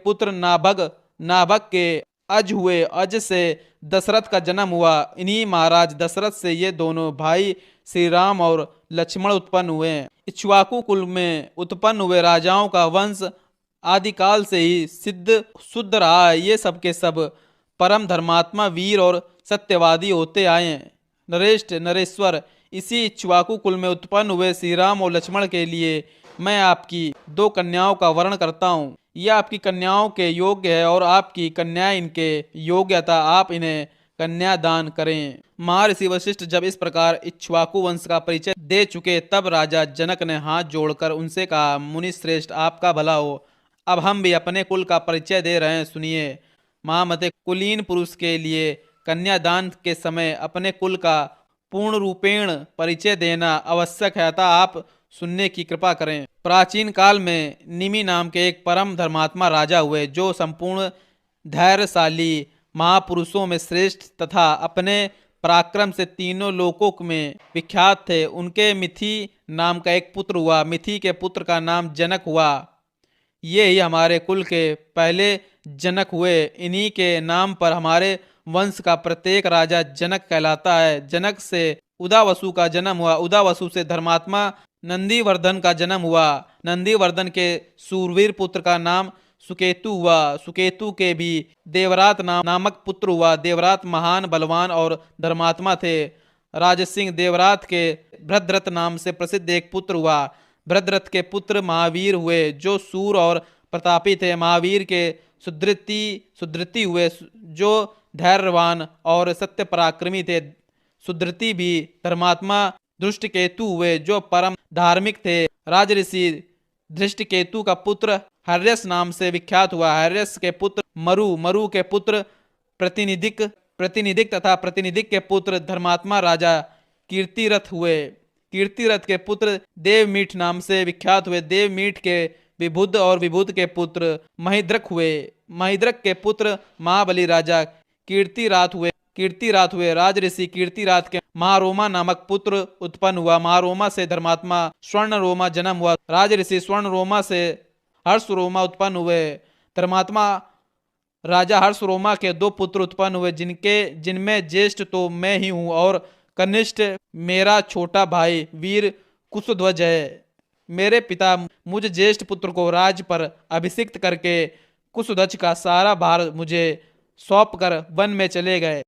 पुत्र नाभग, नाभग के अज हुए, अज से दशरथ का जन्म हुआ। इन्हीं महाराज दशरथ से ये दोनों भाई श्री राम और लक्ष्मण उत्पन्न हुए। इक्ष्वाकु कुल में उत्पन्न हुए राजाओं का वंश आदिकाल से ही सिद्ध शुद्ध रहा है। ये सब के सब परम धर्मात्मा, वीर और सत्यवादी होते आए हैं। नरेष्ठ नरेश्वर, इसी इक्ष्वाकु कुल में उत्पन्न हुए श्री राम और लक्ष्मण के लिए मैं आपकी दो कन्याओं का वर्ण करता हूँ। यह आपकी कन्याओं के योग्य है और आपकी कन्याएं इनके योग्यता, आप इन्हें कन्यादान करें। महर्षि वशिष्ठ जब इस प्रकार इक्ष्वाकु वंश का परिचय दे चुके, तब राजा जनक ने हाथ जोड़कर उनसे कहा, मुनि श्रेष्ठ, आपका भला हो। अब हम भी अपने कुल का परिचय दे रहे हैं, सुनिए। महामते, कुलीन पुरुष के लिए कन्यादान के समय अपने कुल का पूर्ण रूपेण परिचय देना आवश्यक है, अतः आप सुनने की कृपा करें। प्राचीन काल में निमि नाम के एक परम धर्मात्मा राजा हुए, जो संपूर्ण धैर्यशाली महापुरुषों में श्रेष्ठ तथा अपने पराक्रम से तीनों लोकों में विख्यात थे। उनके मिथि नाम का एक पुत्र हुआ। मिथि के पुत्र का नाम जनक हुआ। ये ही हमारे कुल के पहले जनक हुए। इन्हीं के नाम पर हमारे वंश का प्रत्येक राजा जनक कहलाता है। जनक से उदावसु का जन्म हुआ। उदावसु से धर्मात्मा नंदीवर्धन का जन्म हुआ। नंदीवर्धन के सूरवीर पुत्र का नाम सुकेतु हुआ। सुकेतु के भी देवरात नामक पुत्र हुआ। देवरात महान बलवान और धर्मात्मा थे। राजसिंह देवरात के भद्रथ नाम से प्रसिद्ध एक पुत्र हुआ। भद्रथ के पुत्र महावीर हुए, जो सूर और प्रतापी थे। महावीर के सुधृति हुए, जो धैर्यवान और सत्य पराक्रमी थे। सुधृति भी धर्मात्मा धृष्टकेतु हुए, जो परम धार्मिक थे। राजऋषि धृष्टकेतु का पुत्र हर्यस नाम से विख्यात हुआ। हर्यस के पुत्र मरु, मरु के पुत्र प्रतिनिधिक तथा प्रतिनिधिक के पुत्र धर्मात्मा राजा कीर्तिरथ हुए। कीर्तिरथ के पुत्र देवमीठ नाम से विख्यात हुए। देवमीठ के विबुध और विबुध के पुत्र महिद्रक हुए। महिद्रक के पुत्र महाबली राजा कीर्तिरात हुए। राजऋषि कीर्तिरात के महारोमा नामक पुत्र उत्पन्न हुआ। महारोमा से धर्मात्मा स्वर्णरोमा जन्म हुआ। राजऋषि स्वर्णरोमा से हर्षरोमा उत्पन्न हुए। धर्मात्मा राजा हर्षरोमा के दो पुत्र उत्पन्न हुए, जिनमें ज्येष्ठ तो मैं ही हूँ और कनिष्ठ मेरा छोटा भाई वीर कुशध्वज है। मेरे पिता मुझ ज्येष्ठ पुत्र को राज पर अभिषिक्त करके कुशध्वज का सारा भार मुझे सौंप कर वन में चले गए।